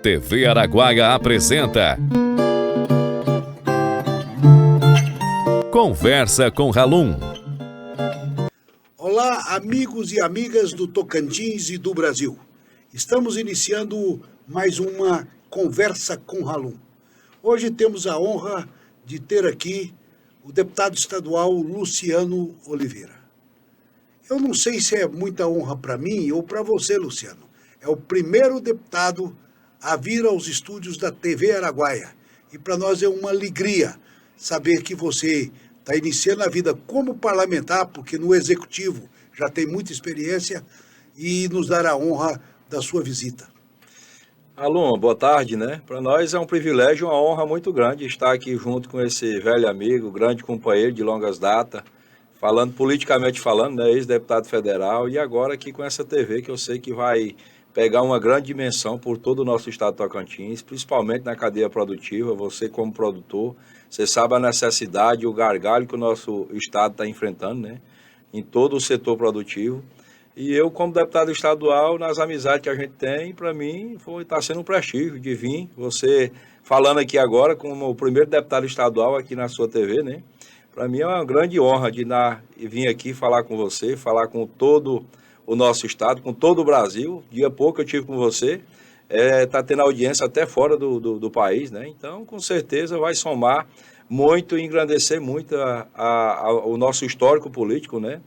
TV Araguaia apresenta Conversa com Halum. Olá, amigos e amigas do Tocantins e do Brasil. Estamos iniciando mais uma Conversa com Halum. Hoje temos a honra de ter aqui o deputado estadual Luciano Oliveira. Eu não sei se é muita honra para mim ou para você, Luciano. É o primeiro deputado a vir aos estúdios da TV Araguaia. E para nós é uma alegria saber que você está iniciando a vida como parlamentar, porque no Executivo já tem muita experiência, e nos dar a honra da sua visita. Alô, boa tarde, né? Para nós é um privilégio, uma honra muito grande estar aqui junto com esse velho amigo, grande companheiro de longas datas, falando politicamente falando, né? Ex-deputado federal, e agora aqui com essa TV que eu sei que vai pegar uma grande dimensão por todo o nosso estado de Tocantins, principalmente na cadeia produtiva. Você como produtor, você sabe a necessidade e o gargalo que o nosso estado está enfrentando, né? Em todo o setor produtivo. E eu, como deputado estadual, nas amizades que a gente tem, para mim, está sendo um prestígio de vir. Você falando aqui agora como o primeiro deputado estadual aqui na sua TV, né? Para mim é uma grande honra de vir aqui falar com você, falar com todo o nosso estado, com todo o Brasil. Dia pouco eu tive com você, está tendo audiência até fora do país, né? Então, com certeza, vai somar muito e engrandecer muito o nosso histórico político, né?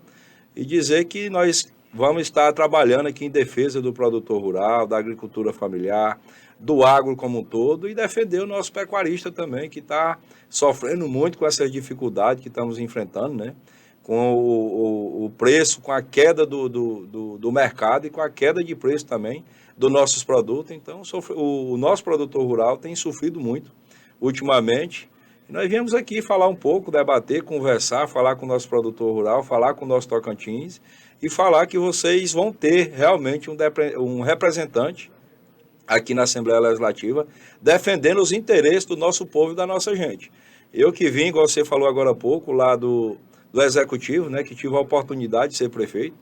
E dizer que nós vamos estar trabalhando aqui em defesa do produtor rural, da agricultura familiar, do agro como um todo, e defender o nosso pecuarista também, que está sofrendo muito com essas dificuldades que estamos enfrentando, né? Com o preço, com a queda do mercado e com a queda de preço também dos nossos produtos. Então, o nosso produtor rural tem sofrido muito ultimamente. E nós viemos aqui falar um pouco, debater, conversar, falar com o nosso produtor rural, falar com o nosso Tocantins e falar que vocês vão ter realmente um representante aqui na Assembleia Legislativa defendendo os interesses do nosso povo e da nossa gente. Eu que vim, igual você falou agora há pouco, lá do Executivo, né, que tive a oportunidade de ser prefeito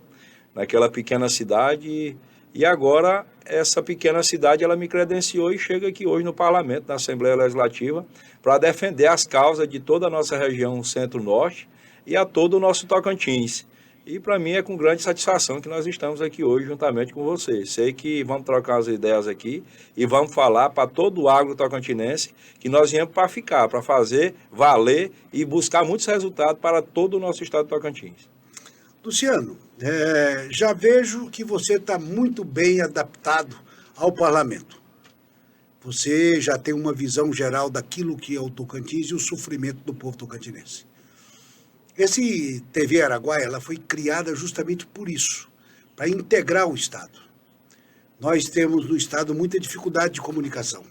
naquela pequena cidade, e agora essa pequena cidade ela me credenciou e chega aqui hoje no Parlamento, na Assembleia Legislativa, para defender as causas de toda a nossa região Centro-Norte e a todo o nosso Tocantins. E para mim é com grande satisfação que nós estamos aqui hoje juntamente com vocês. Sei que vamos trocar as ideias aqui e vamos falar para todo o agro tocantinense que nós viemos para ficar, para fazer valer e buscar muitos resultados para todo o nosso estado de Tocantins. Luciano, já vejo que você está muito bem adaptado ao parlamento. Você já tem uma visão geral daquilo que é o Tocantins e o sofrimento do povo tocantinense. Esse TV Araguaia, ela foi criada justamente por isso, para integrar o Estado. Nós temos no Estado muita dificuldade de comunicação.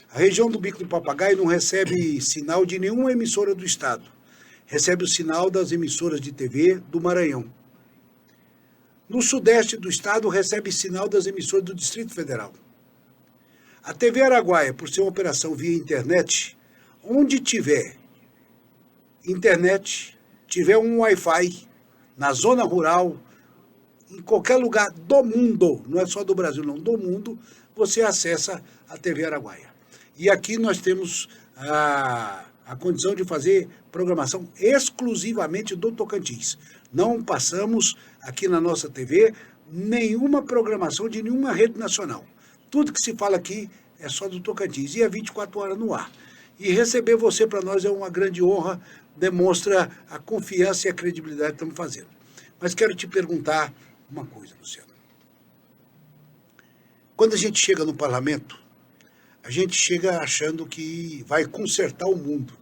A região do Bico do Papagaio não recebe sinal de nenhuma emissora do Estado. Recebe o sinal das emissoras de TV do Maranhão. No sudeste do Estado, recebe sinal das emissoras do Distrito Federal. A TV Araguaia, por ser uma operação via internet, onde tiver internet, tiver um Wi-Fi na zona rural, em qualquer lugar do mundo, não é só do Brasil não, do mundo, você acessa a TV Araguaia. E aqui nós temos a condição de fazer programação exclusivamente do Tocantins. Não passamos aqui na nossa TV nenhuma programação de nenhuma rede nacional. Tudo que se fala aqui é só do Tocantins e é 24 horas no ar. E receber você para nós é uma grande honra, demonstra a confiança e a credibilidade que estamos fazendo. Mas quero te perguntar uma coisa, Luciano. Quando a gente chega no parlamento, a gente chega achando que vai consertar o mundo.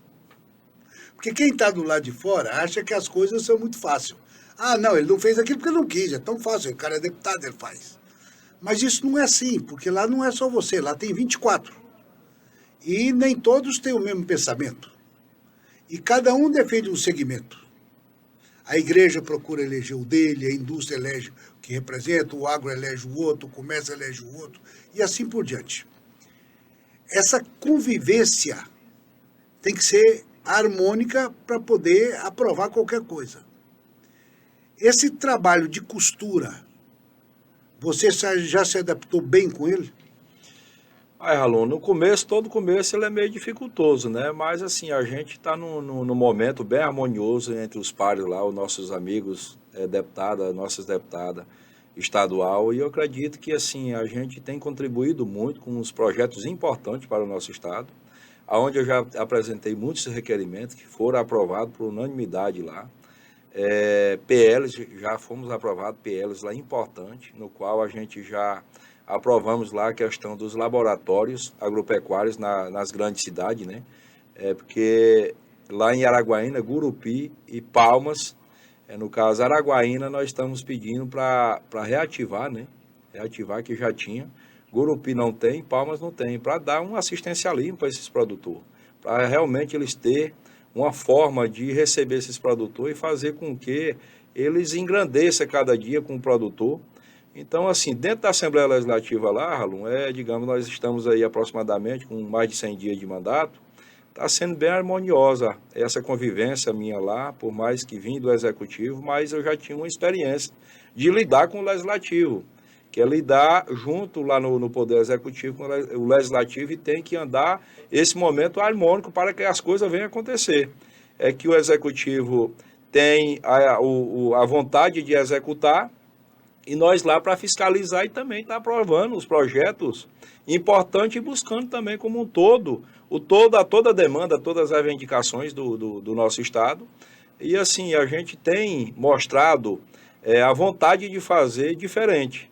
Porque quem está do lado de fora acha que as coisas são muito fáceis. Ah, não, ele não fez aquilo porque não quis, é tão fácil, o cara é deputado, ele faz. Mas isso não é assim, porque lá não é só você, lá tem 24. E nem todos têm o mesmo pensamento. E cada um defende um segmento. A igreja procura eleger o dele, a indústria elege o que representa, o agro elege o outro, o comércio elege o outro, e assim por diante. Essa convivência tem que ser harmônica para poder aprovar qualquer coisa. Esse trabalho de costura, você já se adaptou bem com ele? Ralon, no começo, todo começo ele é meio dificultoso, né? Mas assim, a gente está num momento bem harmonioso entre os pares lá, os nossos amigos deputada, nossas deputadas estadual, e eu acredito que assim, a gente tem contribuído muito com uns projetos importantes para o nosso estado, aonde eu já apresentei muitos requerimentos que foram aprovados por unanimidade lá. PLs, já fomos aprovados PLs lá importantes, no qual a gente já aprovamos lá a questão dos laboratórios agropecuários nas grandes cidades, né? Porque lá em Araguaína, Gurupi e Palmas, no caso Araguaína, nós estamos pedindo para reativar, né? Reativar que já tinha. Gurupi não tem, Palmas não tem, para dar um assistencialismo para esses produtores, para realmente eles terem uma forma de receber esses produtores e fazer com que eles engrandeçam cada dia com o produtor. Então, assim, dentro da Assembleia Legislativa lá, Ralum, digamos, nós estamos aí aproximadamente com mais de 100 dias de mandato, está sendo bem harmoniosa essa convivência minha lá, por mais que vim do Executivo, mas eu já tinha uma experiência de lidar com o Legislativo, que é lidar junto lá no Poder Executivo com o Legislativo, e tem que andar esse momento harmônico para que as coisas venham acontecer. É que o Executivo tem a vontade de executar, e nós lá para fiscalizar e também está aprovando os projetos importantes e buscando também como um todo, toda a demanda, todas as reivindicações do nosso Estado. E assim, a gente tem mostrado a vontade de fazer diferente.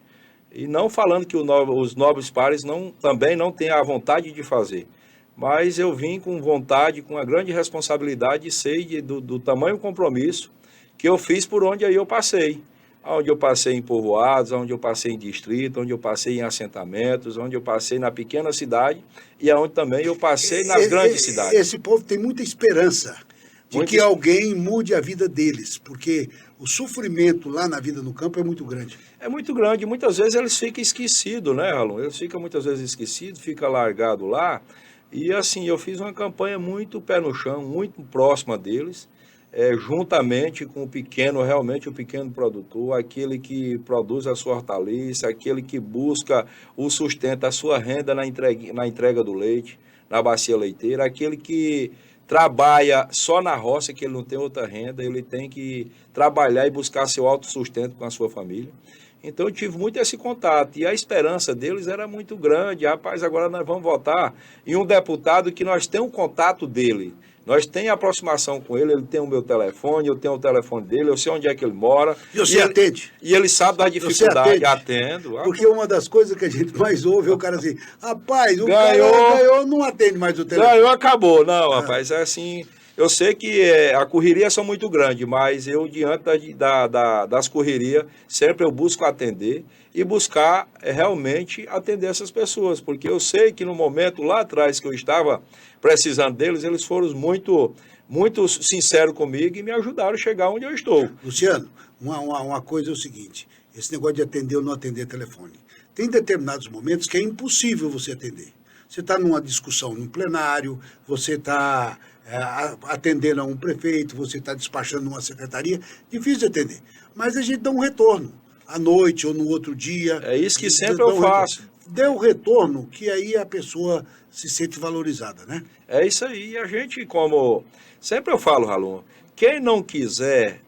E não falando que os nobres pares também não têm a vontade de fazer. Mas eu vim com vontade, com a grande responsabilidade, e sei do tamanho compromisso que eu fiz por onde aí eu passei. Onde eu passei em povoados, onde eu passei em distrito, onde eu passei em assentamentos, onde eu passei na pequena cidade e onde também eu passei nas grandes cidades. Esse povo tem muita esperança de que alguém mude a vida deles, porque o sofrimento lá na vida no campo é muito grande. É muito grande, muitas vezes eles ficam esquecidos, né, Ralon? Eles ficam muitas vezes esquecidos, ficam largados lá. E assim, eu fiz uma campanha muito pé no chão, muito próxima deles, juntamente com realmente o pequeno produtor, aquele que produz a sua hortaliça, aquele que busca o sustento, a sua renda na entrega do leite, na bacia leiteira, aquele que trabalha só na roça, que ele não tem outra renda, ele tem que trabalhar e buscar seu autossustento com a sua família. Então eu tive muito esse contato, e a esperança deles era muito grande. Rapaz, agora nós vamos votar em um deputado que nós temos um contato dele, nós temos aproximação com ele, ele tem o meu telefone, eu tenho o telefone dele, eu sei onde é que ele mora. E você atende? E ele sabe das dificuldades. Atendo. Porque uma das coisas que a gente mais ouve é o cara assim, rapaz, o cara ganhou, não atende mais o telefone. Ganhou, acabou. Não, rapaz, é assim... Eu sei que a correria são muito grande, mas eu, diante das correrias, sempre eu busco atender e buscar realmente atender essas pessoas, porque eu sei que no momento lá atrás que eu estava precisando deles, eles foram muito, muito sinceros comigo e me ajudaram a chegar onde eu estou. Luciano, uma coisa é o seguinte, esse negócio de atender ou não atender telefone. Tem determinados momentos que é impossível você atender. Você está numa discussão num plenário, você está atendendo a um prefeito, você está despachando uma secretaria, difícil de atender. Mas a gente dá um retorno, à noite ou no outro dia. É isso que sempre eu faço. Dê o retorno, que aí a pessoa se sente valorizada, né? É isso aí. E a gente, como sempre eu falo, Ralon, quem não quiser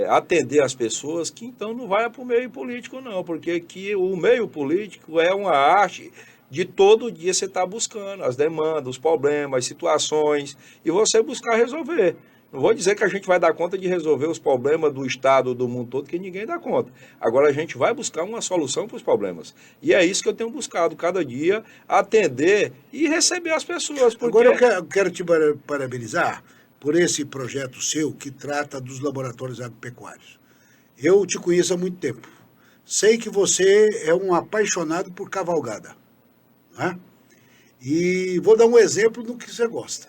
atender as pessoas, que então não vai para o meio político, não, porque que o meio político é uma arte de todo dia você estar buscando as demandas, os problemas, as situações, e você buscar resolver. Não vou dizer que a gente vai dar conta de resolver os problemas do Estado, do mundo todo, que ninguém dá conta. Agora a gente vai buscar uma solução para os problemas. E é isso que eu tenho buscado cada dia, atender e receber as pessoas. Porque... Agora eu quero te parabenizar por esse projeto seu que trata dos laboratórios agropecuários. Eu te conheço há muito tempo. Sei que você é um apaixonado por cavalgada. Né? E vou dar um exemplo do que você gosta.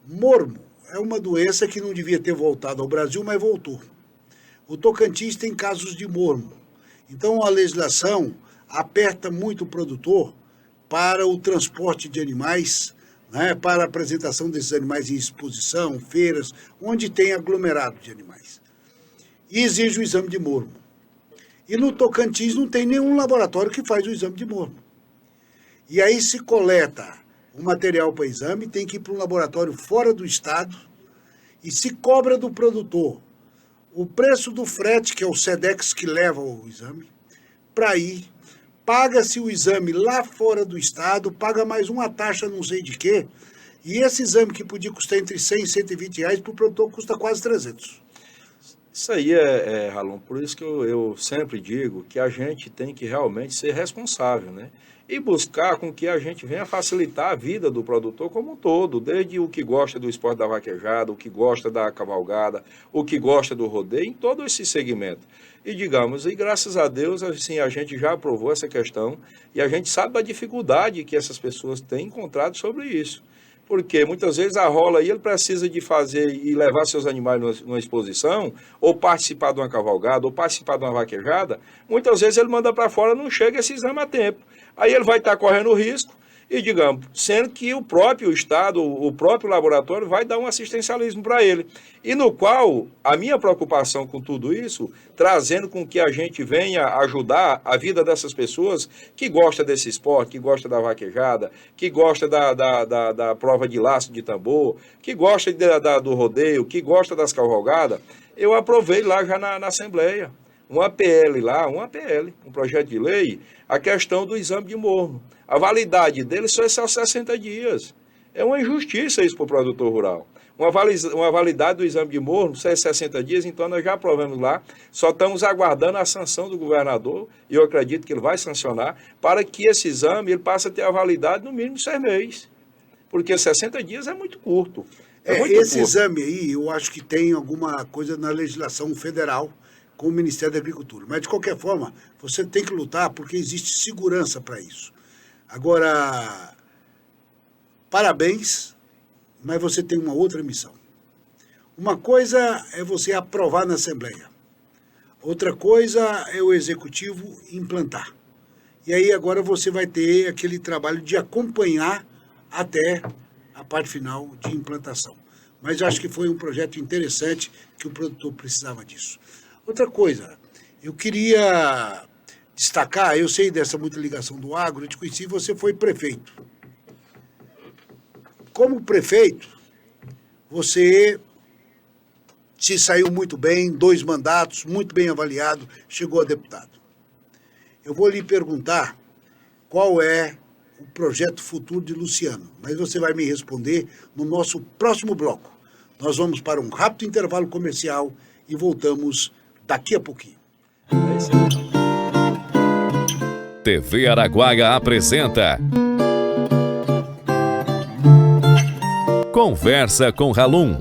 Mormo é uma doença que não devia ter voltado ao Brasil, mas voltou. O Tocantins tem casos de mormo. Então a legislação aperta muito o produtor para o transporte de animais, né, para a apresentação desses animais em exposição, feiras, onde tem aglomerado de animais. E exige o exame de mormo. E no Tocantins não tem nenhum laboratório que faz o exame de mormo. E aí se coleta o material para exame, tem que ir para um laboratório fora do estado e se cobra do produtor o preço do frete, que é o SEDEX que leva o exame, para ir, paga-se o exame lá fora do estado, paga mais uma taxa não sei de quê, e esse exame que podia custar entre 100 e 120 reais, para o produtor custa quase 300. Isso aí Ralon, por isso que eu sempre digo que a gente tem que realmente ser responsável, né? E buscar com que a gente venha facilitar a vida do produtor como um todo, desde o que gosta do esporte da vaquejada, o que gosta da cavalgada, o que gosta do rodeio, em todo esse segmento. E digamos, e graças a Deus, assim, a gente já aprovou essa questão e a gente sabe da dificuldade que essas pessoas têm encontrado sobre isso. Porque muitas vezes a rola aí, ele precisa de fazer e levar seus animais numa exposição, ou participar de uma cavalgada, ou participar de uma vaquejada, muitas vezes ele manda para fora, não chega esse exame a tempo. Aí ele vai estar correndo risco, e digamos, sendo que o próprio Estado, o próprio laboratório vai dar um assistencialismo para ele. E no qual a minha preocupação com tudo isso, trazendo com que a gente venha ajudar a vida dessas pessoas que gostam desse esporte, que gostam da vaquejada, que gostam da prova de laço de tambor, que gostam do rodeio, que gostam das cavalgadas, eu aprovei lá já na Assembleia. Um APL, um projeto de lei, a questão do exame de morno. A validade dele só é 60 dias. É uma injustiça isso para o produtor rural. Uma validade do exame de morno só é 60 dias, então nós já aprovamos lá, só estamos aguardando a sanção do governador, e eu acredito que ele vai sancionar, para que esse exame ele passe a ter a validade no mínimo 6 meses. Porque 60 dias é muito curto. Esse exame aí, eu acho que tem alguma coisa na legislação federal, com o Ministério da Agricultura. Mas, de qualquer forma, você tem que lutar porque existe segurança para isso. Agora, parabéns, mas você tem uma outra missão. Uma coisa é você aprovar na Assembleia. Outra coisa é o Executivo implantar. E aí agora você vai ter aquele trabalho de acompanhar até a parte final de implantação. Mas eu acho que foi um projeto interessante que o produtor precisava disso. Outra coisa, eu queria destacar, eu sei dessa muita ligação do agro, eu te conheci, você foi prefeito. Como prefeito, você se saiu muito bem, 2 mandatos, muito bem avaliado, chegou a deputado. Eu vou lhe perguntar qual é o projeto futuro de Luciano, mas você vai me responder no nosso próximo bloco. Nós vamos para um rápido intervalo comercial e voltamos daqui a pouquinho. É isso aí. TV Araguaia apresenta Conversa com Halum.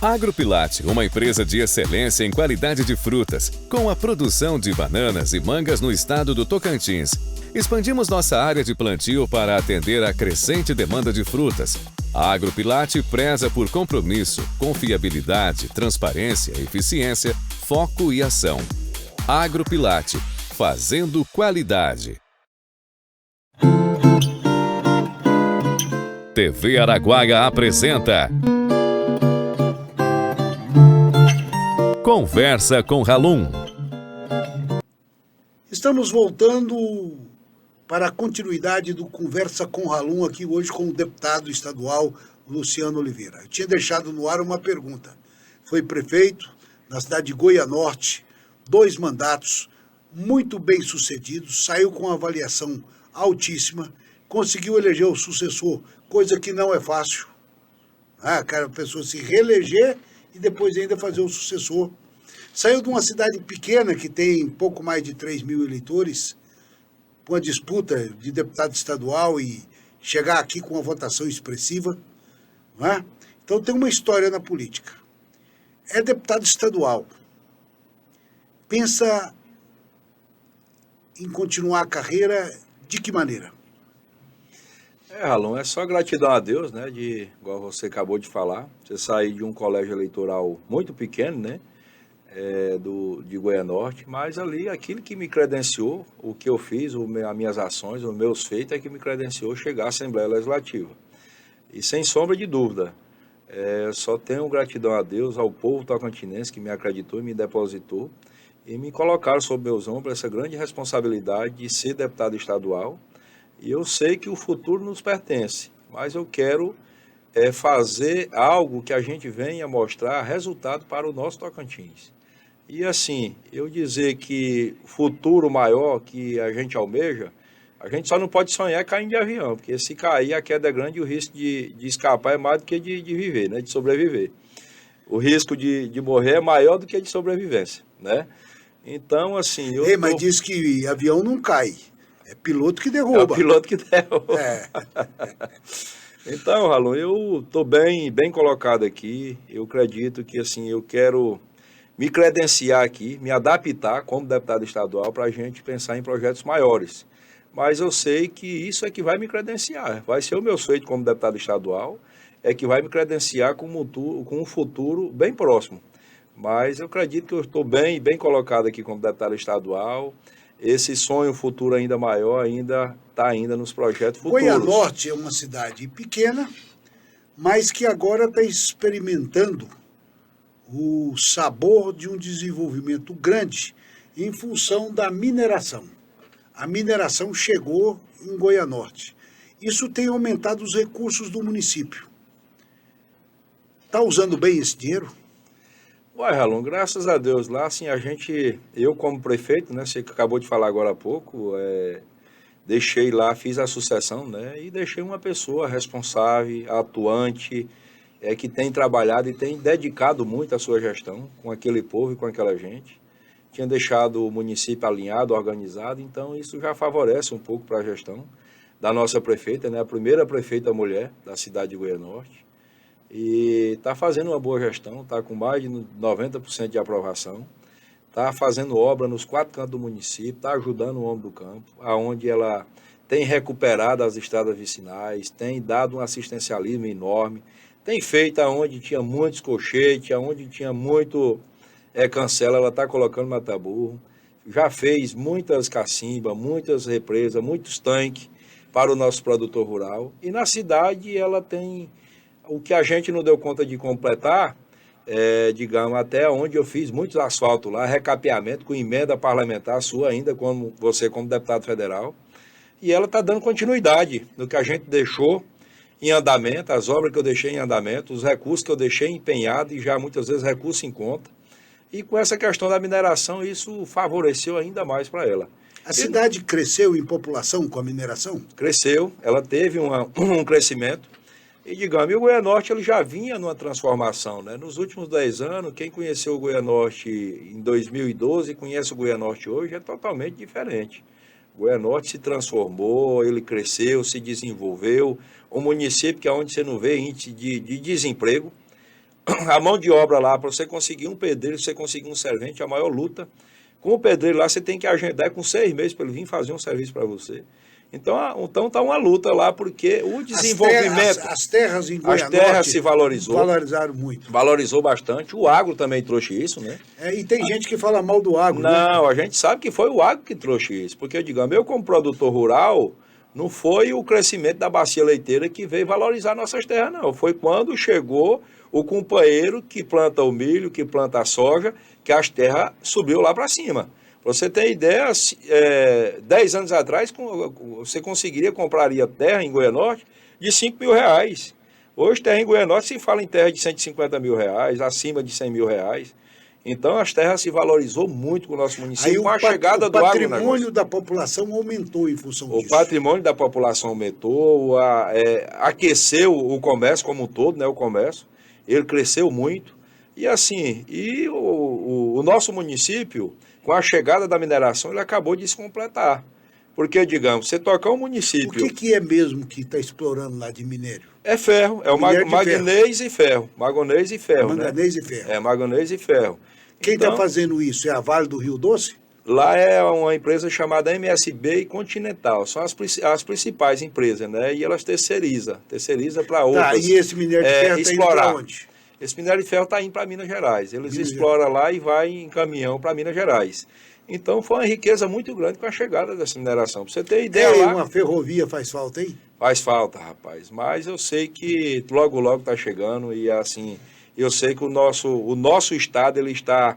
Agropilate, uma empresa de excelência em qualidade de frutas, com a produção de bananas e mangas no estado do Tocantins. Expandimos nossa área de plantio para atender a crescente demanda de frutas. A Agropilate preza por compromisso, confiabilidade, transparência, eficiência, foco e ação. Agropilate, fazendo qualidade. TV Araguaia apresenta Conversa com Halum. Estamos voltando para a continuidade do Conversa com Halum aqui hoje com o deputado estadual Luciano Oliveira. Eu tinha deixado no ar uma pergunta. Foi prefeito na cidade de Goianorte, 2 mandatos, muito bem sucedidos, saiu com uma avaliação altíssima, conseguiu eleger o sucessor, coisa que não é fácil. A pessoa se reeleger e depois ainda fazer o sucessor. Saiu de uma cidade pequena que tem pouco mais de 3 mil eleitores, com a disputa de deputado estadual e chegar aqui com uma votação expressiva. Não é? Então tem uma história na política. É deputado estadual. Pensa em continuar a carreira de que maneira? Halum, é só gratidão a Deus, né? Igual você acabou de falar, você sair de um colégio eleitoral muito pequeno, né? De Goianorte, mas ali aquilo que me credenciou, o que eu fiz, as minhas ações, os meus feitos é que me credenciou chegar à Assembleia Legislativa. E sem sombra de dúvida, só tenho gratidão a Deus, ao povo tocantinense que me acreditou e me depositou. e me colocaram sobre meus ombros essa grande responsabilidade de ser deputado estadual. E eu sei que o futuro nos pertence, mas eu quero fazer algo que a gente venha mostrar resultado para o nosso Tocantins. E assim, eu dizer que futuro maior que a gente almeja, a gente só não pode sonhar caindo de avião, porque se cair a queda é grande e o risco de escapar é mais do que de viver, né, de sobreviver. O risco de morrer é maior do que de sobrevivência, né? Então, assim... Mas diz que avião não cai, é piloto que É o derruba. piloto que derruba. É. Então, Ralon, eu estou bem colocado aqui. Eu acredito que, assim, eu quero me credenciar aqui, me adaptar como deputado estadual para a gente pensar em projetos maiores. Mas eu sei que isso é que vai me credenciar. Vai ser o meu feito como deputado estadual, é que vai me credenciar com um futuro bem próximo. Mas eu acredito que eu estou bem colocado aqui como deputado estadual. Esse sonho futuro ainda maior está ainda nos projetos futuros. Goianorte é uma cidade pequena, mas que agora está experimentando o sabor de um desenvolvimento grande em função da mineração. A mineração chegou em Goianorte. Isso tem aumentado os recursos do município. Está usando bem esse dinheiro? Uai, Ralon, graças a Deus, lá assim, eu como prefeito, né, você acabou de falar agora há pouco, deixei lá, fiz a sucessão, né, e deixei uma pessoa responsável, atuante, que tem trabalhado e tem dedicado muito a sua gestão com aquele povo e com aquela gente. Tinha deixado o município alinhado, organizado, então isso já favorece um pouco para a gestão da nossa prefeita, né, a primeira prefeita mulher da cidade de Goianorte. E está fazendo uma boa gestão, está com mais de 90% de aprovação, está fazendo obra nos 4 cantos do município, está ajudando o homem do campo, aonde ela tem recuperado as estradas vicinais, tem dado um assistencialismo enorme, tem feito aonde tinha muitos cochetes, aonde tinha muito cancela, ela está colocando mata-burro, já fez muitas cacimbas, muitas represas, muitos tanques para o nosso produtor rural, e na cidade ela tem... O que a gente não deu conta de completar, digamos, até onde eu fiz muitos asfaltos lá, recapeamento com emenda parlamentar sua ainda, como você como deputado federal. E ela está dando continuidade no que a gente deixou em andamento, as obras que eu deixei em andamento, os recursos que eu deixei empenhado e já muitas vezes recursos em conta. E com essa questão da mineração, isso favoreceu ainda mais para ela. A cidade cresceu em população com a mineração? Cresceu, ela teve um crescimento. E, digamos, o Goianorte ele já vinha numa transformação, né? Nos últimos 10 anos, quem conheceu o Goianorte em 2012 e conhece o Goianorte hoje é totalmente diferente. O Goianorte se transformou, ele cresceu, se desenvolveu. Um município que é onde você não vê índice de desemprego. A mão de obra lá, para você conseguir um pedreiro, você conseguir um servente, a maior luta. Com o pedreiro lá, você tem que agendar com 6 meses para ele vir fazer um serviço para você. Então está uma luta lá, porque o desenvolvimento... As terras em Goianorte... As terras se valorizaram muito. Valorizou bastante. O agro também trouxe isso, né? E tem gente que fala mal do agro, Não, né? A gente sabe que foi o agro que trouxe isso. Porque, digamos, eu como produtor rural, não foi o crescimento da bacia leiteira que veio valorizar nossas terras, não. Foi quando chegou o companheiro que planta o milho, que planta a soja, que as terras subiu lá para cima. Para você ter ideia, 10 anos atrás, você compraria terra em Goianorte de R$5 mil. Hoje, terra em Goianorte, se fala em terra de R$150 mil, acima de R$100 mil. Então, as terras se valorizou muito com o nosso município, com a chegada do agronegócio. O patrimônio da população aumentou em função disso. O patrimônio da população aumentou, aqueceu o comércio como um todo, né, o comércio. Ele cresceu muito. E assim, o nosso município... Com a chegada da mineração, ele acabou de se completar. Porque, digamos, você tocar um município... O que é mesmo que está explorando lá de minério? É ferro, é o manganês e ferro. Manganês e ferro, Manganês e ferro. É, manganês e ferro. Quem está fazendo isso? É a Vale do Rio Doce? Lá é uma empresa chamada MSB e Continental. São as principais empresas, né? E elas terceirizam para outras. Tá, e esse minério de ferro está indo para onde? Esse minério de ferro está indo para Minas Gerais. Eles exploram lá e vai em caminhão para Minas Gerais. Então foi uma riqueza muito grande com a chegada dessa mineração. Para você ter ideia lá... Uma ferrovia faz falta aí? Faz falta, rapaz. Mas eu sei que logo está chegando e assim... Eu sei que o nosso estado ele está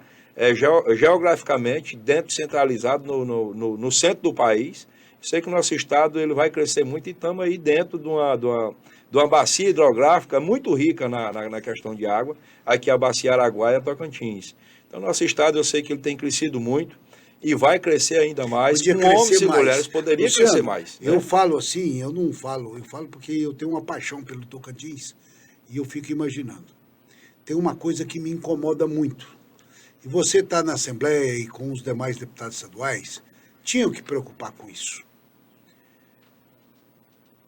geograficamente dentro, centralizado no centro do país. Sei que o nosso estado ele vai crescer muito e estamos aí dentro de uma bacia hidrográfica muito rica na questão de água, aqui a Bacia Araguaia Tocantins. Então, nosso estado, eu sei que ele tem crescido muito e vai crescer ainda mais. Podia Com crescer homens e mais. mulheres, poderia Luciano, crescer mais. Né? Eu falo assim, eu não falo, eu falo porque eu tenho uma paixão pelo Tocantins e eu fico imaginando. Tem uma coisa que me incomoda muito. E você está na Assembleia e com os demais deputados estaduais, tinham que preocupar com isso.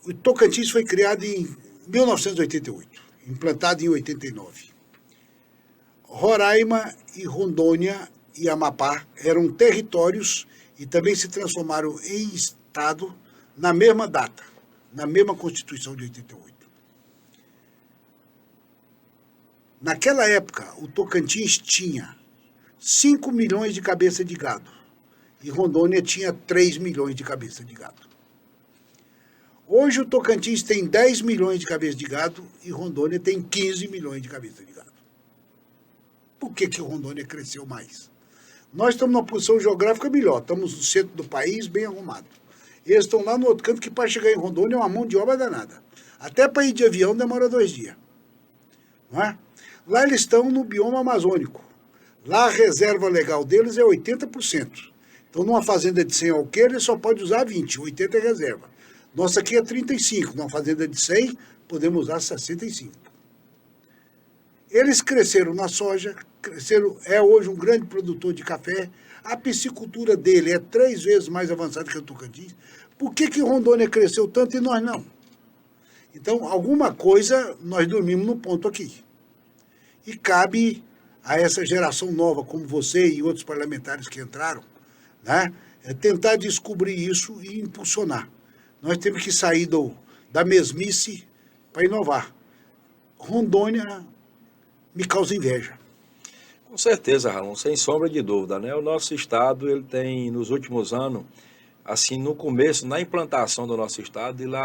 O Tocantins foi criado em 1988, implantado em 89. Roraima e Rondônia e Amapá eram territórios e também se transformaram em estado na mesma data, na mesma Constituição de 88. Naquela época, o Tocantins tinha 5 milhões de cabeças de gado e Rondônia tinha 3 milhões de cabeças de gado. Hoje o Tocantins tem 10 milhões de cabeças de gado e Rondônia tem 15 milhões de cabeças de gado. Por que Rondônia cresceu mais? Nós estamos numa posição geográfica melhor, estamos no centro do país, bem arrumado. Eles estão lá no outro canto, que para chegar em Rondônia é uma mão de obra danada. Até para ir de avião demora 2 dias. Não é? Lá eles estão no bioma amazônico. Lá a reserva legal deles é 80%. Então, numa fazenda de 100 alqueires, ele só pode usar 20, 80 é reserva. Nossa aqui é 35, numa fazenda de 100, podemos usar 65. Eles cresceram na soja, é hoje um grande produtor de café, a piscicultura dele é 3 vezes mais avançada que o Tocantins. Por que Rondônia cresceu tanto e nós não? Então, alguma coisa nós dormimos no ponto aqui. E cabe a essa geração nova, como você e outros parlamentares que entraram, né, tentar descobrir isso e impulsionar. Nós temos que sair da mesmice para inovar. Rondônia me causa inveja. Com certeza, Ramon, sem sombra de dúvida, né? O nosso estado, ele tem, nos últimos anos, assim, no começo, na implantação do nosso estado, ele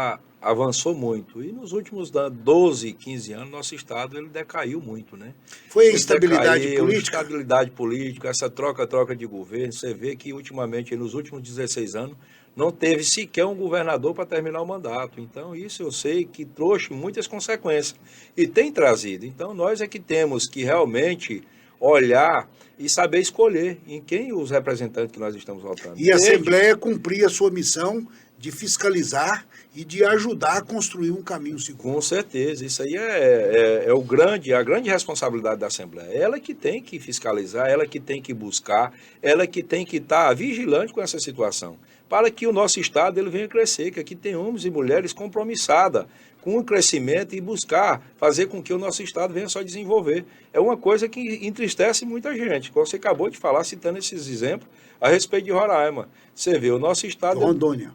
avançou muito. E nos últimos 12, 15 anos, nosso estado, ele decaiu muito, né? Foi a instabilidade política? Instabilidade política, essa troca de governo. Você vê que, ultimamente, nos últimos 16 anos, não teve sequer um governador para terminar o mandato. Então, isso eu sei que trouxe muitas consequências. E tem trazido. Então, nós é que temos que realmente olhar e saber escolher em quem os representantes que nós estamos votando. E a Assembleia cumprir a sua missão de fiscalizar e de ajudar a construir um caminho seguro. Com certeza, isso aí é a grande responsabilidade da Assembleia. Ela que tem que fiscalizar, ela que tem que buscar, ela que tem que estar vigilante com essa situação, para que o nosso Estado ele venha crescer, que aqui tem homens e mulheres compromissadas com o crescimento e buscar fazer com que o nosso Estado venha só desenvolver. É uma coisa que entristece muita gente. Como você acabou de falar, citando esses exemplos, a respeito de Roraima. Você vê, o nosso Estado... Rondônia.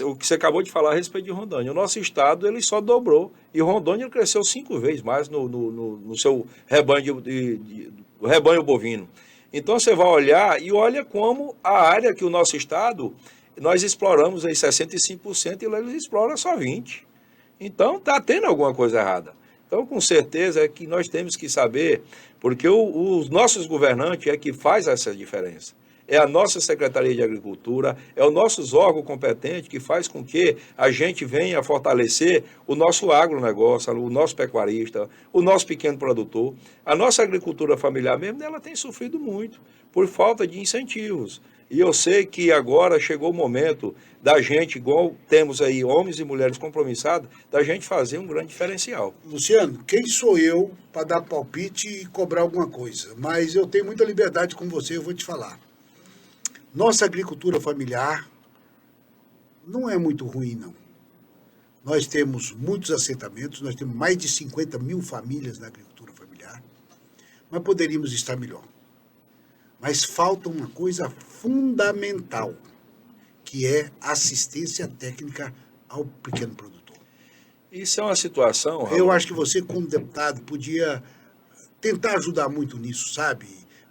O que você acabou de falar a respeito de Rondônia. O nosso Estado, ele só dobrou. E Rondônia cresceu 5 vezes mais no seu rebanho, rebanho bovino. Então, você vai olhar e olha como a área que o nosso Estado... Nós exploramos aí 65% e lá eles exploram só 20%. Então, está tendo alguma coisa errada. Então, com certeza, é que nós temos que saber, porque os nossos governantes é que faz essa diferença. É a nossa Secretaria de Agricultura, é o nossos órgãos competentes que faz com que a gente venha fortalecer o nosso agronegócio, o nosso pecuarista, o nosso pequeno produtor. A nossa agricultura familiar mesmo, ela tem sofrido muito por falta de incentivos. E eu sei que agora chegou o momento da gente, igual temos aí homens e mulheres compromissados, da gente fazer um grande diferencial. Luciano, quem sou eu para dar palpite e cobrar alguma coisa? Mas eu tenho muita liberdade com você, eu vou te falar. Nossa agricultura familiar não é muito ruim, não. Nós temos muitos assentamentos, nós temos mais de 50 mil famílias na agricultura familiar, mas poderíamos estar melhor. Mas falta uma coisa fundamental, que é assistência técnica ao pequeno produtor. Isso é uma situação... Raul, eu acho que você, como deputado, podia tentar ajudar muito nisso, sabe?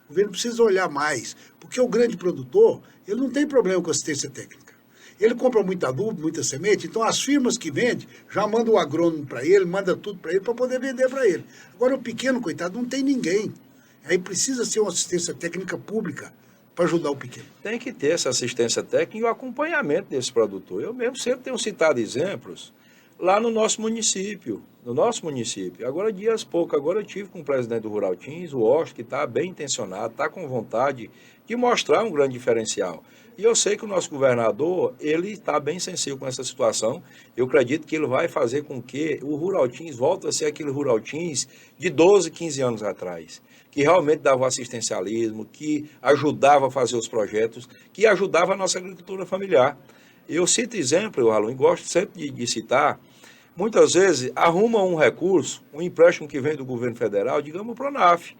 O governo precisa olhar mais, porque o grande produtor, ele não tem problema com assistência técnica. Ele compra muita adubo, muita semente, então as firmas que vendem já mandam o agrônomo para ele, manda tudo para ele, para poder vender para ele. Agora o pequeno, coitado, não tem ninguém. Aí precisa ser uma assistência técnica pública para ajudar o pequeno. Tem que ter essa assistência técnica e o acompanhamento desse produtor. Eu mesmo sempre tenho citado exemplos lá no nosso município. Agora, dias pouco, agora eu tive com o presidente do Rural Teams, o Osto, que está bem intencionado, está com vontade de mostrar um grande diferencial. E eu sei que o nosso governador, ele está bem sensível com essa situação. Eu acredito que ele vai fazer com que o Rural Teams volte a ser aquele Rural Teams de 12, 15 anos atrás, que realmente dava o assistencialismo, que ajudava a fazer os projetos, que ajudava a nossa agricultura familiar. Eu cito exemplo, Alon, e gosto sempre de citar, muitas vezes arruma um recurso, um empréstimo que vem do governo federal, digamos o Pronaf,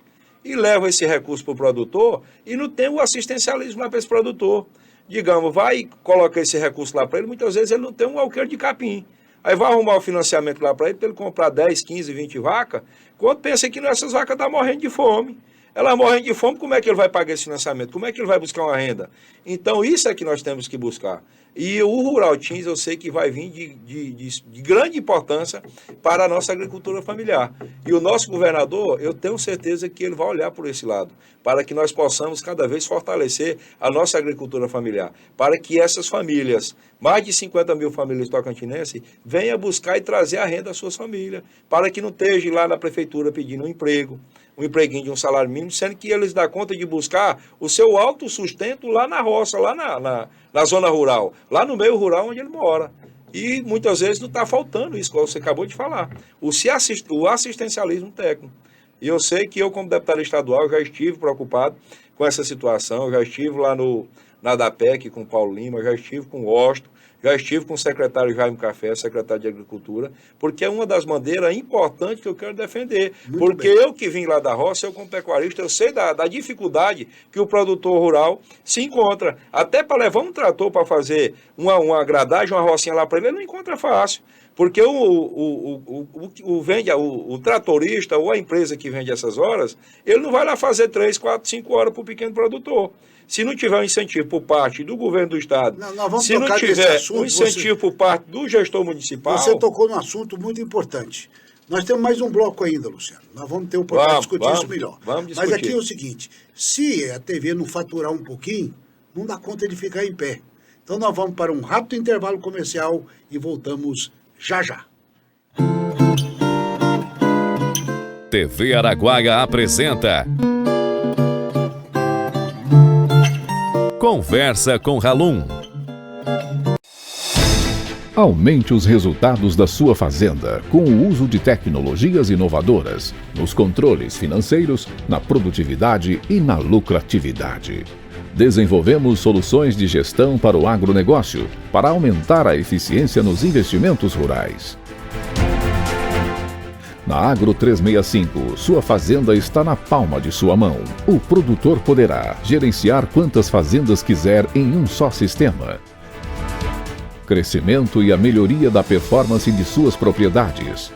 e leva esse recurso para o produtor e não tem o assistencialismo lá para esse produtor. Digamos, vai colocar esse recurso lá para ele, muitas vezes ele não tem um alqueire de capim. Aí vai arrumar o financiamento lá para ele comprar 10, 15, 20 vacas, quando pensa que essas vacas estão morrendo de fome. Elas morrendo de fome, como é que ele vai pagar esse financiamento? Como é que ele vai buscar uma renda? Então, isso é que nós temos que buscar. E o Rural Teams, eu sei que vai vir de grande importância para a nossa agricultura familiar. E o nosso governador, eu tenho certeza que ele vai olhar por esse lado, para que nós possamos cada vez fortalecer a nossa agricultura familiar, para que essas famílias, mais de 50 mil famílias tocantinenses, venham buscar e trazer a renda às suas famílias, para que não esteja lá na prefeitura pedindo um emprego, um empreguinho de um salário mínimo, sendo que eles dão conta de buscar o seu autossustento lá na roça, lá na zona rural, lá no meio rural onde ele mora. E muitas vezes não está faltando isso, como você acabou de falar, o assistencialismo técnico. E eu sei que eu, como deputado estadual, já estive preocupado com essa situação, já estive lá na DAPEC com o Paulo Lima, já estive com o Osto, já estive com o secretário Jaime Café, secretário de Agricultura, porque é uma das bandeiras importantes que eu quero defender. Muito porque bem. Eu que vim lá da roça, eu como pecuarista, eu sei da dificuldade que o produtor rural se encontra. Até para levar um trator para fazer uma gradagem, uma rocinha lá para ele, ele não encontra fácil. Porque o tratorista ou a empresa que vende essas horas, ele não vai lá fazer 3, 4, 5 horas para o pequeno produtor. Se não tiver um incentivo por parte do governo do estado, se não tiver um incentivo por parte do gestor municipal... Você tocou num assunto muito importante. Nós temos mais um bloco ainda, Luciano. Nós vamos ter para discutir isso melhor. Vamos discutir. Mas aqui é o seguinte, se a TV não faturar um pouquinho, não dá conta de ficar em pé. Então nós vamos para um rápido intervalo comercial e voltamos já já. TV Araguaia apresenta Conversa com Halum. Aumente os resultados da sua fazenda com o uso de tecnologias inovadoras nos controles financeiros, na produtividade e na lucratividade. Desenvolvemos soluções de gestão para o agronegócio para aumentar a eficiência nos investimentos rurais. Na Agro 365, sua fazenda está na palma de sua mão. O produtor poderá gerenciar quantas fazendas quiser em um só sistema. Crescimento e a melhoria da performance de suas propriedades.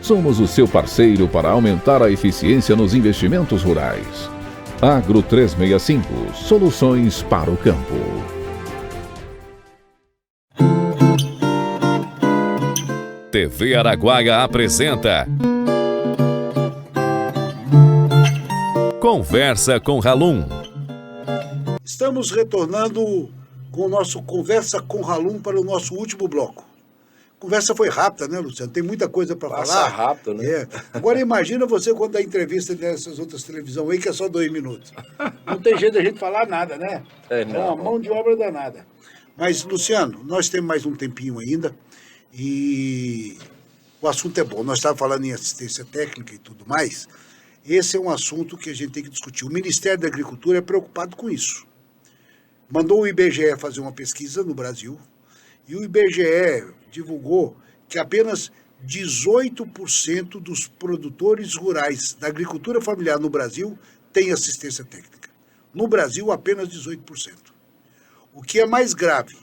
Somos o seu parceiro para aumentar a eficiência nos investimentos rurais. Agro 365, soluções para o campo. TV Araguaia apresenta Conversa com Halum. Estamos retornando com o nosso Conversa com Halum para o nosso último bloco. A conversa foi rápida, né, Luciano? Tem muita coisa para falar. Passa rápido, né? É. Agora imagina você quando dá entrevista dessas outras televisões aí, que é só 2 minutos. Não tem jeito de a gente falar nada, né? É uma mão de obra danada. Mas, Luciano, nós temos mais um tempinho ainda. E o assunto é bom. Nós estávamos falando em assistência técnica e tudo mais. Esse é um assunto que a gente tem que discutir. O Ministério da Agricultura é preocupado com isso. Mandou o IBGE fazer uma pesquisa no Brasil e o IBGE divulgou que apenas 18% dos produtores rurais da agricultura familiar no Brasil têm assistência técnica. No Brasil, apenas 18%. O que é mais grave,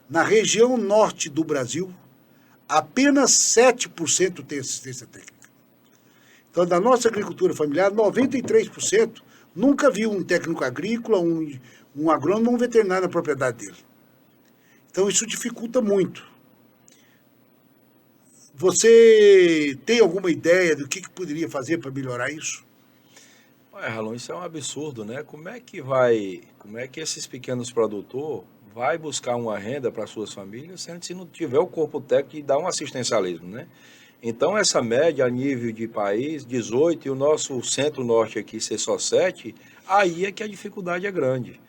na região norte do Brasil, apenas 7% tem assistência técnica. Então, da nossa agricultura familiar, 93% nunca viu um técnico agrícola, um agrônomo ou um veterinário na propriedade dele. Então, isso dificulta muito. Você tem alguma ideia do que poderia fazer para melhorar isso? Olha, Ralon, isso é um absurdo, né? Como é que esses pequenos produtores vai buscar uma renda para suas famílias, sendo se não tiver o corpo técnico e dar um assistencialismo, né? Então, essa média a nível de país, 18, e o nosso centro-norte aqui ser só 7, aí é que a dificuldade é grande.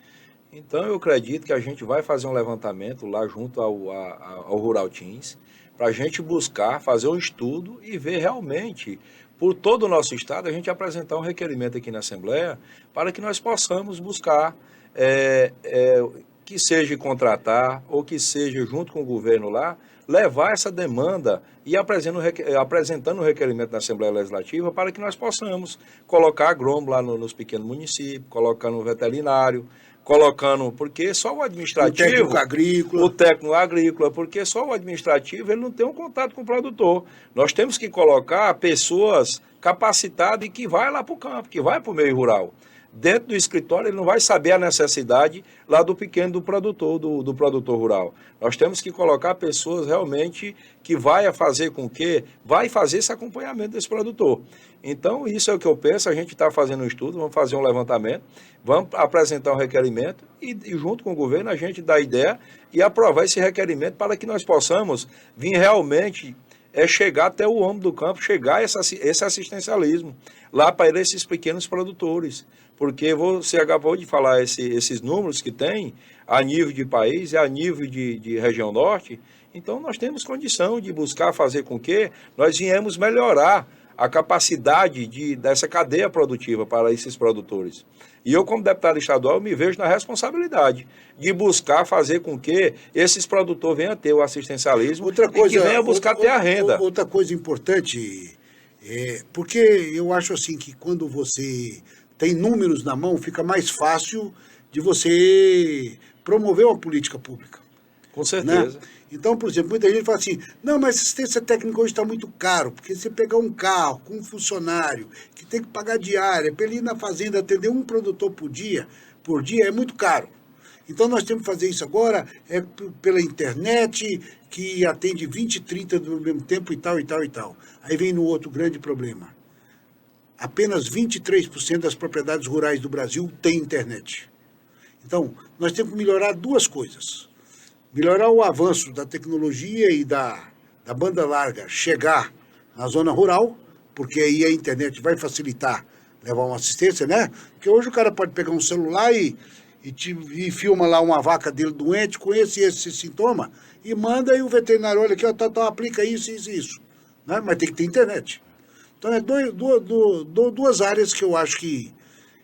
Então, eu acredito que a gente vai fazer um levantamento lá junto ao Rural Teams, para a gente buscar, fazer um estudo e ver realmente, por todo o nosso estado, a gente apresentar um requerimento aqui na Assembleia para que nós possamos buscar, que seja contratar ou que seja junto com o governo lá, levar essa demanda e apresentando o requerimento na Assembleia Legislativa para que nós possamos colocar agrônomo lá nos pequenos municípios, colocando um veterinário, colocando, porque só o administrativo... O técnico agrícola, porque só o administrativo ele não tem um contato com o produtor. Nós temos que colocar pessoas capacitadas e que vai lá para o campo, que vai para o meio rural. Dentro do escritório, ele não vai saber a necessidade lá do pequeno do produtor rural. Nós temos que colocar pessoas realmente que vai fazer esse acompanhamento desse produtor. Então, isso é o que eu penso, a gente está fazendo um estudo, vamos fazer um levantamento, vamos apresentar um requerimento e junto com o governo, a gente dá ideia e aprovar esse requerimento para que nós possamos vir realmente chegar até o homem do campo, chegar esse assistencialismo lá para esses pequenos produtores. Porque você acabou de falar esses números que tem a nível de país e a nível de região norte, então nós temos condição de buscar fazer com que nós viemos melhorar a capacidade dessa cadeia produtiva para esses produtores. E eu, como deputado estadual, me vejo na responsabilidade de buscar fazer com que esses produtores venham a ter o assistencialismo e que venham buscar ter a renda. Outra coisa importante, porque eu acho assim que quando você tem números na mão, fica mais fácil de você promover uma política pública. Com certeza. Né? Então, por exemplo, muita gente fala assim, não, mas assistência técnica hoje está muito caro, porque você pegar um carro com um funcionário que tem que pagar diária, para ele ir na fazenda atender um produtor por dia é muito caro. Então, nós temos que fazer isso agora pela internet, que atende 20, 30 no mesmo tempo e tal, e tal, e tal. Aí vem no outro grande problema. Apenas 23% das propriedades rurais do Brasil têm internet. Então, nós temos que melhorar duas coisas. Melhorar o avanço da tecnologia e da banda larga chegar na zona rural, porque aí a internet vai facilitar levar uma assistência, né? Porque hoje o cara pode pegar um celular e filma lá uma vaca dele doente com esse sintoma e manda e o veterinário olha aqui, ó, aplica isso, isso e isso. Né? Mas tem que ter internet. Então, duas áreas que eu acho que...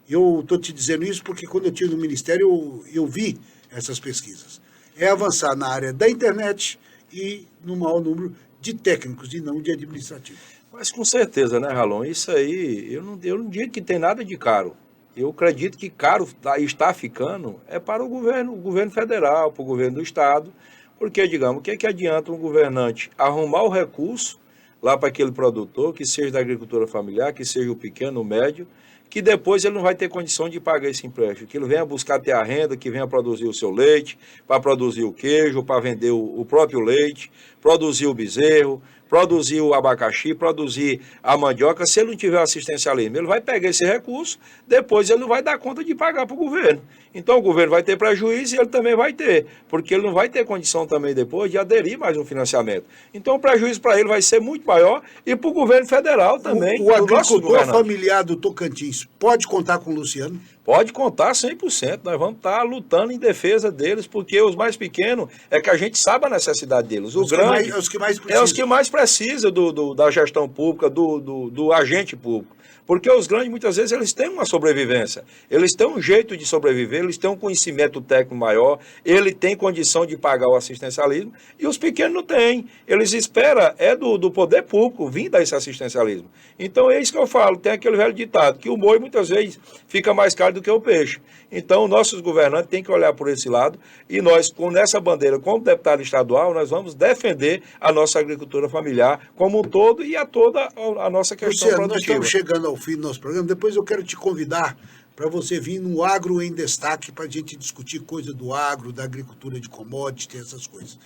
Eu estou te dizendo isso porque quando eu estive no Ministério, eu vi essas pesquisas. É avançar na área da internet e no maior número de técnicos e não de administrativos. Mas com certeza, né, Ralon? Isso aí, eu não digo que tem nada de caro. Eu acredito que caro está ficando para o governo federal, para o governo do estado, porque, digamos, o que adianta um governante arrumar o recurso lá para aquele produtor, que seja da agricultura familiar, que seja o pequeno, o médio, que depois ele não vai ter condição de pagar esse empréstimo, que ele venha buscar ter a renda, que venha produzir o seu leite, para produzir o queijo, para vender o próprio leite, produzir o bezerro, produzir o abacaxi, produzir a mandioca. Se ele não tiver assistencialismo, ele vai pegar esse recurso, depois ele não vai dar conta de pagar para o governo. Então o governo vai ter prejuízo e ele também vai ter, porque ele não vai ter condição também depois de aderir mais um financiamento. Então o prejuízo para ele vai ser muito maior e para o governo federal também. O agricultor familiar do Tocantins pode contar com o Luciano? Pode contar 100%, nós vamos estar lutando em defesa deles, porque os mais pequenos é que a gente sabe a necessidade deles. Os grandes os que mais precisam. É os que mais precisam da gestão pública, do agente público. Porque os grandes, muitas vezes, eles têm uma sobrevivência, eles têm um jeito de sobreviver, eles têm um conhecimento técnico maior, ele tem condição de pagar o assistencialismo, e os pequenos não têm. Eles esperam do poder público vir dar esse assistencialismo. Então é isso que eu falo, tem aquele velho ditado, que o boi muitas vezes fica mais caro do que o peixe. Então nossos governantes têm que olhar por esse lado, e nós, com essa bandeira, como deputado estadual, nós vamos defender a nossa agricultura familiar como um todo e toda a nossa questão Luciano, produtiva. nós estamos chegando ao fim do nosso programa. Depois eu quero te convidar para você vir no Agro em Destaque para a gente discutir coisa do agro, da agricultura de commodity, essas coisas.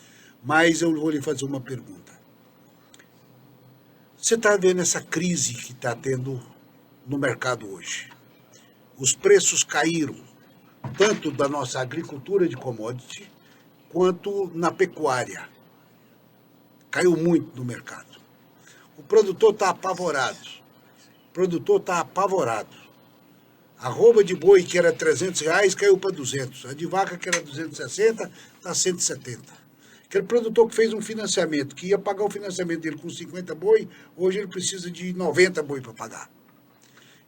Mas eu vou lhe fazer uma pergunta. Você está vendo essa crise que está tendo no mercado hoje? Os preços caíram, tanto da nossa agricultura de commodity, quanto na pecuária. Caiu muito no mercado. O produtor está apavorado. A arroba de boi, que era R$300, caiu para 200. A de vaca, que era 260, está 170. Aquele produtor que fez um financiamento, que ia pagar o financiamento dele com 50 boi, hoje ele precisa de 90 boi para pagar.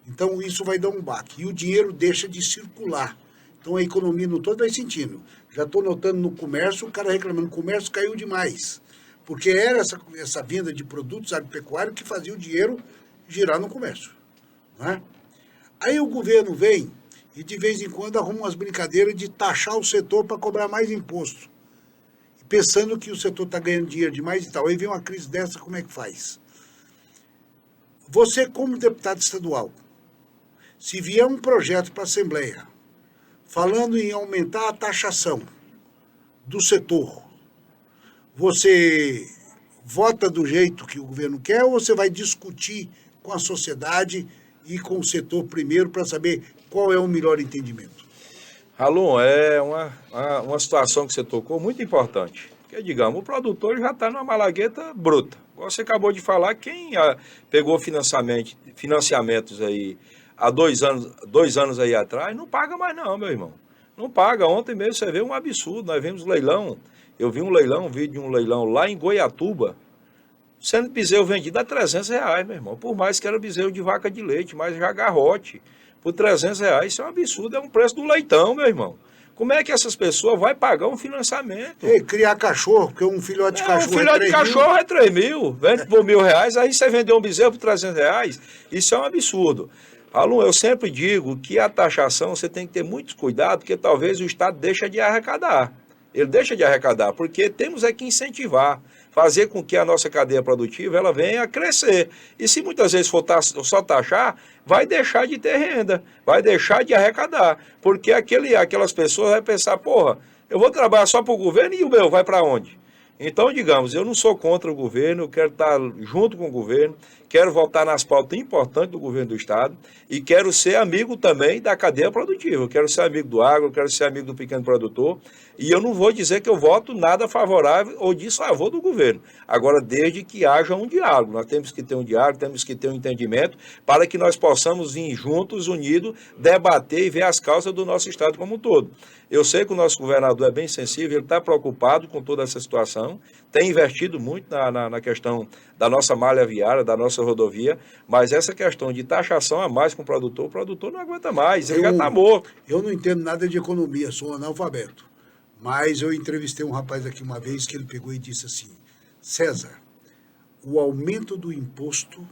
Então, isso vai dar um baque. E o dinheiro deixa de circular. Então, a economia no todo vai sentindo. Já estou notando no comércio, o cara reclamando, o comércio caiu demais. Porque era essa venda de produtos agropecuários que fazia o dinheiro girar no comércio. Não é? Aí o governo vem e, de vez em quando, arruma umas brincadeiras de taxar o setor para cobrar mais imposto. Pensando que o setor está ganhando dinheiro demais e tal. Aí vem uma crise dessa, como é que faz? Você, como deputado estadual, se vier um projeto para a Assembleia falando em aumentar a taxação do setor, você vota do jeito que o governo quer ou você vai discutir com a sociedade e com o setor primeiro para saber qual é o melhor entendimento? Alon, é uma situação que você tocou muito importante. Porque, digamos, o produtor já está numa malagueta bruta. Você acabou de falar, quem pegou financiamentos aí há 2 anos aí atrás, não paga mais não, meu irmão. Não paga. Ontem mesmo você vê um absurdo. Nós vimos leilão. Eu vi um vídeo de um leilão lá em Goiatuba, sendo bezerro vendido a R$300, meu irmão. Por mais que era bezerro de vaca de leite, mas já garrote. Por R$300, isso é um absurdo. É um preço do leitão, meu irmão. Como é que essas pessoas vão pagar um financiamento? E criar cachorro, porque um filhote de cachorro um filhote de cachorro é 3 mil, vende por R$1.000, aí você vendeu um bezerro por R$300, isso é um absurdo. Aluno, eu sempre digo que a taxação você tem que ter muito cuidado, porque talvez o Estado deixe de arrecadar. Ele deixa de arrecadar, porque temos é que incentivar, fazer com que a nossa cadeia produtiva ela venha a crescer. E se muitas vezes for só taxar, vai deixar de ter renda, vai deixar de arrecadar. Porque aquelas pessoas vão pensar, porra, eu vou trabalhar só para o governo e o meu vai para onde? Então, digamos, eu não sou contra o governo, eu quero estar junto com o governo, quero votar nas pautas importantes do governo do Estado e quero ser amigo também da cadeia produtiva. Eu quero ser amigo do agro, eu quero ser amigo do pequeno produtor e eu não vou dizer que eu voto nada favorável ou desfavor do governo. Agora, desde que haja um diálogo, nós temos que ter um diálogo, temos que ter um entendimento para que nós possamos vir juntos, unidos, debater e ver as causas do nosso Estado como um todo. Eu sei que o nosso governador é bem sensível, ele está preocupado com toda essa situação, tem investido muito na questão da nossa malha viária, da nossa rodovia, mas essa questão de taxação a mais com o produtor não aguenta mais, ele já está morto. Eu não entendo nada de economia, sou analfabeto, mas eu entrevistei um rapaz aqui uma vez que ele pegou e disse assim, César, o aumento do imposto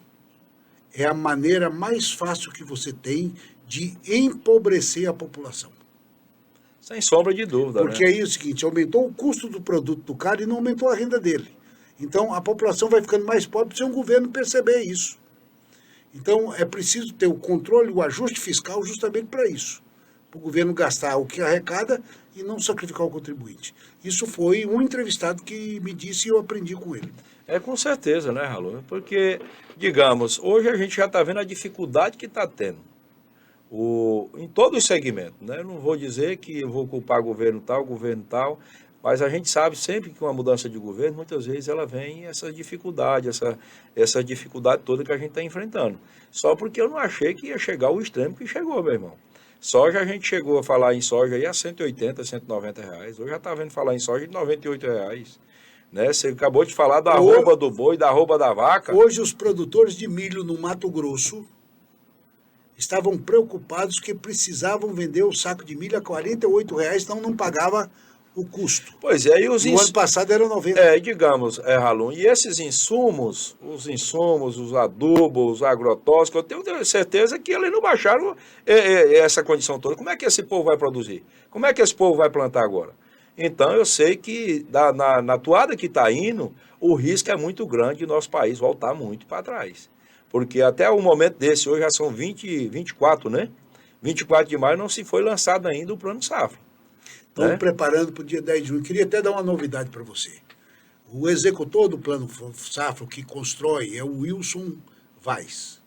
é a maneira mais fácil que você tem de empobrecer a população. Sem sombra de dúvida. Porque aí é o seguinte, aumentou o custo do produto do cara e não aumentou a renda dele. Então, a população vai ficando mais pobre sem o governo perceber isso. Então, é preciso ter o controle, o ajuste fiscal justamente para isso. Para o governo gastar o que arrecada e não sacrificar o contribuinte. Isso foi um entrevistado que me disse e eu aprendi com ele. É com certeza, né, Raul? Porque, digamos, hoje a gente já está vendo a dificuldade que está tendo. Em todos os segmentos, né? Eu não vou dizer que eu vou culpar governo tal, mas a gente sabe sempre que uma mudança de governo, muitas vezes ela vem essa dificuldade toda que a gente está enfrentando. Só porque eu não achei que ia chegar ao extremo que chegou, meu irmão. Soja, a gente chegou a falar em soja aí a R$180, R$190. Hoje já está vendo falar em soja de R$98. Né? Você acabou de falar da arroba do boi, da arroba da vaca. Hoje os produtores de milho no Mato Grosso estavam preocupados que precisavam vender o saco de milho a R$48, senão não pagava o custo. Pois é, e o ano passado eram 90. Digamos, Ralum, e esses insumos, os adubos, os agrotóxicos, eu tenho certeza que eles não baixaram essa condição toda. Como é que esse povo vai produzir? Como é que esse povo vai plantar agora? Então, eu sei que na toada que está indo, o risco é muito grande de nosso país voltar muito para trás. Porque até o momento desse, hoje já são 24, né? 24 de maio não se foi lançado ainda o Plano Safra. Estamos preparando para o dia 10 de junho. Queria até dar uma novidade para você. O executor do Plano Safra, que constrói, é o Wilson Vaz.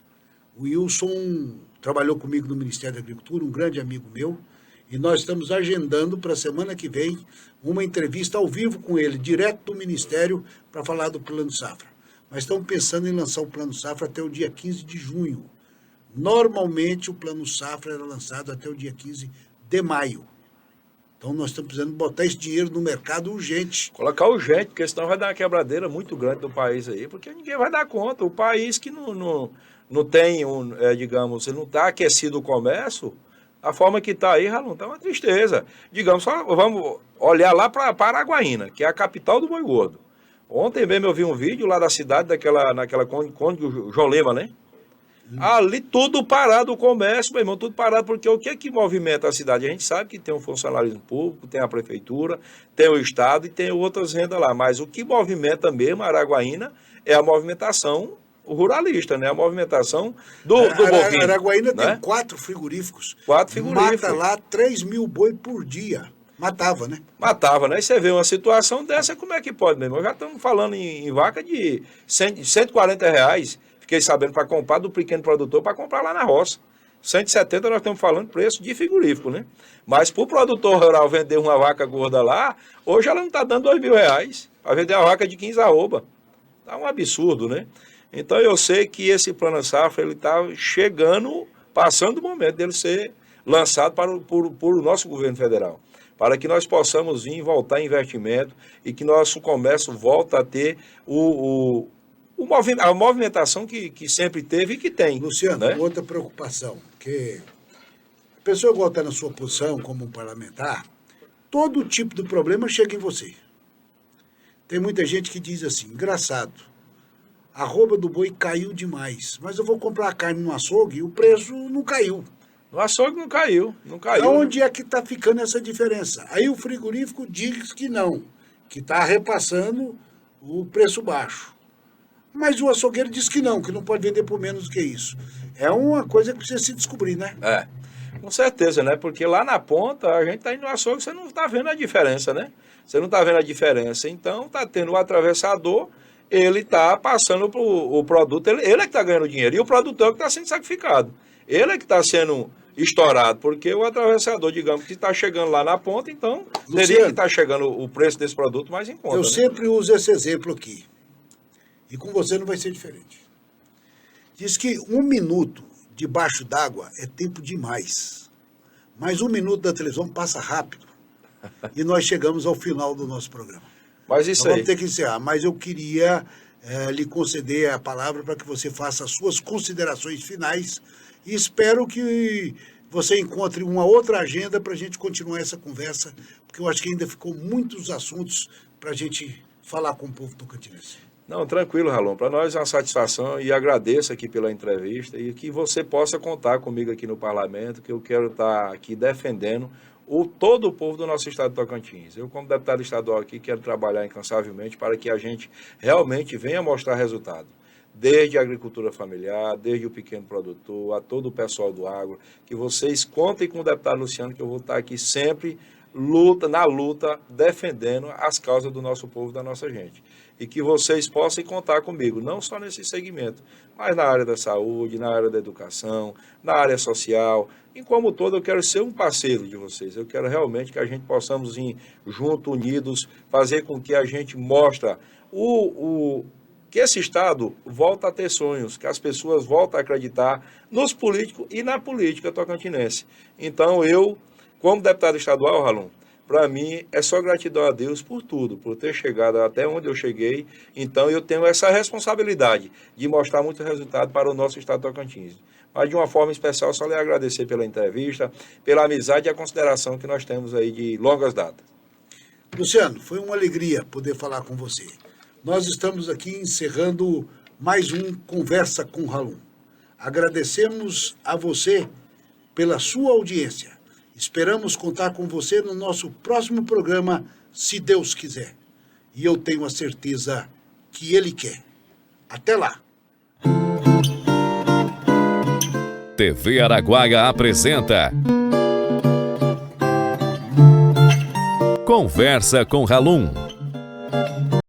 O Wilson trabalhou comigo no Ministério da Agricultura, um grande amigo meu, e nós estamos agendando para a semana que vem uma entrevista ao vivo com ele, direto do Ministério, para falar do Plano Safra. Mas estamos pensando em lançar o Plano Safra até o dia 15 de junho. Normalmente, o Plano Safra era lançado até o dia 15 de maio. Então, nós estamos precisando botar esse dinheiro no mercado urgente. Colocar urgente, porque senão vai dar uma quebradeira muito grande do país aí, porque ninguém vai dar conta. O país que não tem, digamos, não está aquecido o comércio, a forma que está aí, Ralum, está uma tristeza. Digamos, só vamos olhar lá para Araguaína, que é a capital do boi gordo. Ontem mesmo eu vi um vídeo lá da cidade, naquela Conde João Lema, né? Ali tudo parado, o comércio, meu irmão, tudo parado, porque o que é que movimenta a cidade? A gente sabe que tem o funcionalismo público, tem a prefeitura, tem o Estado e tem outras rendas lá, mas o que movimenta mesmo a Araguaína é a movimentação ruralista, né? A movimentação do bovino. Araguaína, né? Tem 4 frigoríficos. 4 frigoríficos. Mata lá 3 mil boi por dia. Matava, né? Matava, né? E você vê uma situação dessa, como é que pode, meu irmão? Já estamos falando em vaca de R$140, fiquei sabendo, para comprar do pequeno produtor, para comprar lá na roça. 170 nós estamos falando preço de frigorífico, né? Mas para o produtor rural vender uma vaca gorda lá, hoje ela não está dando R$2.000 para vender uma vaca de 15 arroba. Está um absurdo, né? Então eu sei que esse Plano Safra, ele está chegando, passando o momento dele ser lançado por o nosso governo federal, para que nós possamos vir voltar em investimento e que nosso comércio volta a ter a movimentação que sempre teve e que tem. Luciano, né? Outra preocupação, que a pessoa que está na sua posição como um parlamentar, todo tipo de problema chega em você. Tem muita gente que diz assim, engraçado, a arroba do boi caiu demais, mas eu vou comprar a carne no açougue e o preço não caiu. No açougue não caiu. Onde é que está ficando essa diferença? Aí o frigorífico diz que não, que está repassando o preço baixo. Mas o açougueiro diz que não pode vender por menos do que isso. É uma coisa que precisa se descobrir, né? Com certeza, né? Porque lá na ponta, a gente está indo no açougue, você não está vendo a diferença, né? Você não está vendo a diferença. Então, está tendo o atravessador, ele está passando o produto, ele é que está ganhando dinheiro. E o produtor é que está sendo sacrificado. Ele é que está sendo estourado, porque o atravessador, digamos, que está chegando lá na ponta, então, Luciano, teria que estar chegando o preço desse produto mais em conta. Eu né? sempre uso esse exemplo aqui. E com você não vai ser diferente. Diz que 1 minuto debaixo d'água é tempo demais. Mas 1 minuto da televisão passa rápido. E nós chegamos ao final do nosso programa. Mas isso Nós aí. vamos ter que encerrar. Mas eu queria lhe conceder a palavra para que você faça as suas considerações finais. E espero que você encontre uma outra agenda para a gente continuar essa conversa, porque eu acho que ainda ficou muitos assuntos para a gente falar com o povo tocantinense. Não, tranquilo, Ralum. Para nós é uma satisfação e agradeço aqui pela entrevista e que você possa contar comigo aqui no Parlamento, que eu quero estar aqui defendendo todo o povo do nosso estado de Tocantins. Eu, como deputado estadual aqui, quero trabalhar incansavelmente para que a gente realmente venha mostrar resultado. Desde a agricultura familiar, desde o pequeno produtor, a todo o pessoal do agro, que vocês contem com o deputado Luciano, que eu vou estar aqui sempre na luta, defendendo as causas do nosso povo, da nossa gente. E que vocês possam contar comigo, não só nesse segmento, mas na área da saúde, na área da educação, na área social. Em como todo, eu quero ser um parceiro de vocês. Eu quero realmente que a gente possamos ir juntos, unidos, fazer com que a gente mostre que esse Estado volta a ter sonhos, que as pessoas voltam a acreditar nos políticos e na política tocantinense. Então, eu, como deputado estadual, Ralum, para mim é só gratidão a Deus por tudo, por ter chegado até onde eu cheguei. Então, eu tenho essa responsabilidade de mostrar muito resultado para o nosso Estado de Tocantins. Mas, de uma forma especial, só lhe agradecer pela entrevista, pela amizade e a consideração que nós temos aí de longas datas. Luciano, foi uma alegria poder falar com você. Nós estamos aqui encerrando mais um Conversa com Ralum. Agradecemos a você pela sua audiência. Esperamos contar com você no nosso próximo programa, se Deus quiser. E eu tenho a certeza que Ele quer. Até lá! TV Araguaia apresenta Conversa com Ralum.